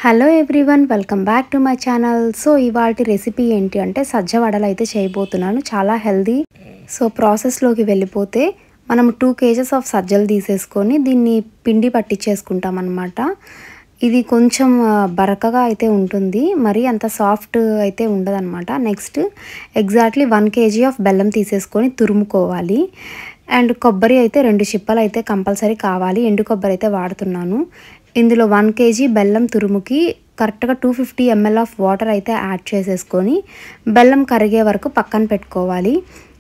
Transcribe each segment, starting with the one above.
Hello everyone, welcome back to my channel. So ఇవాల్టి recipe ఏంటి అంటే సజ్జ వడలు అయితే చేయబోతున్నాను. చాలా హెల్దీ. సో ప్రాసెస్లోకి వెళ్ళిపోతే మనం 2 kgs ఆఫ్ సజ్జలు తీసేసుకొని దీన్ని పిండి పట్టించేసుకుంటాం అన్నమాట. ఇది కొంచెం బరకగా అయితే ఉంటుంది, మరి అంత సాఫ్ట్ అయితే ఉండదన్నమాట. నెక్స్ట్ ఎగ్జాక్ట్లీ 1 kg ఆఫ్ బెల్లం తీసేసుకొని తురుముకోవాలి. అండ్ కొబ్బరి అయితే 2 చిప్పలు అయితే కంపల్సరీ కావాలి. ఎండు కొబ్బరి అయితే వాడుతున్నాను. ఇందులో 1 kg బెల్లం తురుముకి కరెక్ట్గా 250 ml ఆఫ్ వాటర్ అయితే యాడ్ చేసేసుకొని బెల్లం కరిగే వరకు పక్కన పెట్టుకోవాలి.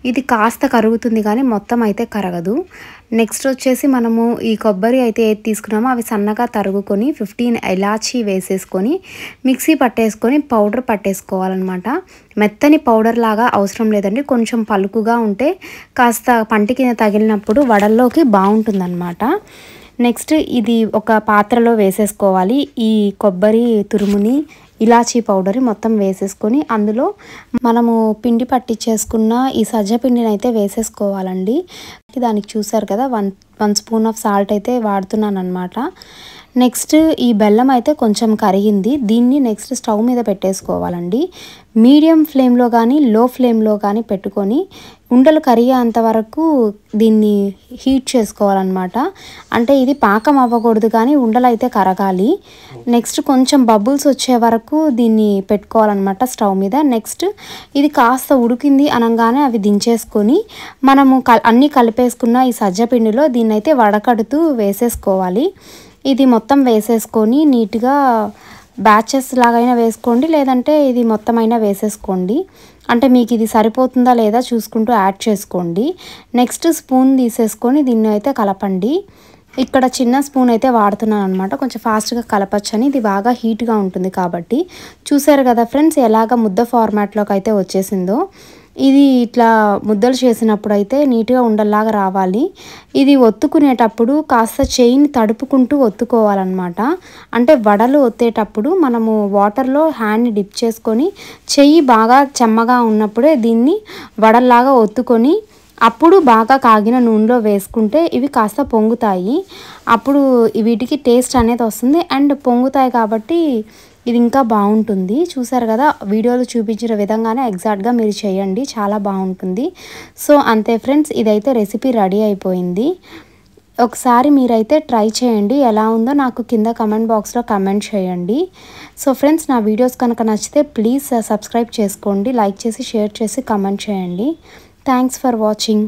ఇది కాస్త కరుగుతుంది కానీ మొత్తం అయితే కరగదు. నెక్స్ట్ వచ్చేసి మనము ఈ కొబ్బరి అయితే ఏది తీసుకున్నామో అవి సన్నగా తరుగుకొని 15 ఇలాచీ వేసేసుకొని మిక్సీ పట్టేసుకొని పౌడర్ పట్టేసుకోవాలన్నమాట. మెత్తని పౌడర్ లాగా అవసరం లేదండి, కొంచెం పలుకుగా ఉంటే కాస్త పంటికి తగిలినప్పుడు వడల్లోకి బాగుంటుందన్నమాట. నెక్స్ట్ ఇది ఒక పాత్రలో వేసేసుకోవాలి. ఈ కొబ్బరి తురుముని ఇలాచీ పౌడర్ మొత్తం వేసేసుకొని అందులో మనము పిండి పట్టించేసుకున్న ఈ సజ్జ పిండిని అయితే వేసేసుకోవాలండి. దానికి చూసారు కదా 1 స్పూన్ ఆఫ్ సాల్ట్ అయితే వాడుతున్నాను అనమాట. నెక్స్ట్ ఈ బెల్లం అయితే కొంచెం కరిగింది. దీన్ని నెక్స్ట్ స్టవ్ మీద పెట్టేసుకోవాలండి. మీడియం ఫ్లేమ్లో కానీ లో ఫ్లేమ్లో కానీ పెట్టుకొని ఉండలు కరిగేంత వరకు దీన్ని హీట్ చేసుకోవాలన్నమాట. అంటే ఇది పాకం అవ్వకూడదు కానీ ఉండలు అయితే కరగాలి. నెక్స్ట్ కొంచెం బబుల్స్ వచ్చే వరకు దీన్ని పెట్టుకోవాలన్నమాట స్టవ్ మీద. నెక్స్ట్ ఇది కాస్త ఉడికింది అనగానే అవి దించేసుకొని మనము అన్నీ కలిపేసుకున్న ఈ సజ్జ పిండిలో దీన్ని అయితే వడకడుతూ వేసేసుకోవాలి. ఇది మొత్తం వేసేసుకొని నీట్గా బ్యాచెస్ లాగైనా వేసుకోండి, లేదంటే ఇది మొత్తం అయినా వేసేసుకోండి. అంటే మీకు ఇది సరిపోతుందా లేదా చూసుకుంటూ యాడ్ చేసుకోండి. నెక్స్ట్ స్పూన్ తీసేసుకొని దీన్ని అయితే కలపండి. ఇక్కడ చిన్న స్పూన్ అయితే వాడుతున్నాను అనమాట, కొంచెం ఫాస్ట్గా కలపచ్చని. ఇది బాగా హీట్గా ఉంటుంది కాబట్టి. చూసారు కదా ఫ్రెండ్స్ ఎలాగ ముద్ద ఫార్మాట్లోకి అయితే వచ్చేసిందో. ఇది ఇట్లా ముద్దలు చేసినప్పుడు అయితే నీట్గా ఉండల్లాగా రావాలి. ఇది ఒత్తుకునేటప్పుడు కాస్త చెయ్యిని తడుపుకుంటూ ఒత్తుకోవాలన్నమాట. అంటే వడలు ఒత్తేటప్పుడు మనము వాటర్లో హ్యాండ్ని డిప్ చేసుకొని చెయ్యి బాగా చెమ్మగా ఉన్నప్పుడే దీన్ని వడల్లాగా ఒత్తుకొని అప్పుడు బాగా కాగిన నూనెలో వేసుకుంటే ఇవి కాస్త పొంగుతాయి. అప్పుడు వీటికి టేస్ట్ అనేది వస్తుంది అండ్ పొంగుతాయి కాబట్టి ఇది ఇంకా బాగుంటుంది. చూసారు కదా వీడియోలో చూపించిన విధంగానే ఎగ్జాక్ట్గా మీరు చేయండి, చాలా బాగుంటుంది. సో అంతే ఫ్రెండ్స్, ఇదైతే రెసిపీ రెడీ అయిపోయింది. ఒకసారి మీరైతే ట్రై చేయండి, ఎలా ఉందో నాకు కింద కమెంట్ బాక్స్లో కమెంట్ చేయండి. సో ఫ్రెండ్స్, నా వీడియోస్ కనుక నచ్చితే ప్లీజ్ సబ్స్క్రైబ్ చేసుకోండి, లైక్ చేసి షేర్ చేసి కమెంట్ చేయండి. Thanks for watching.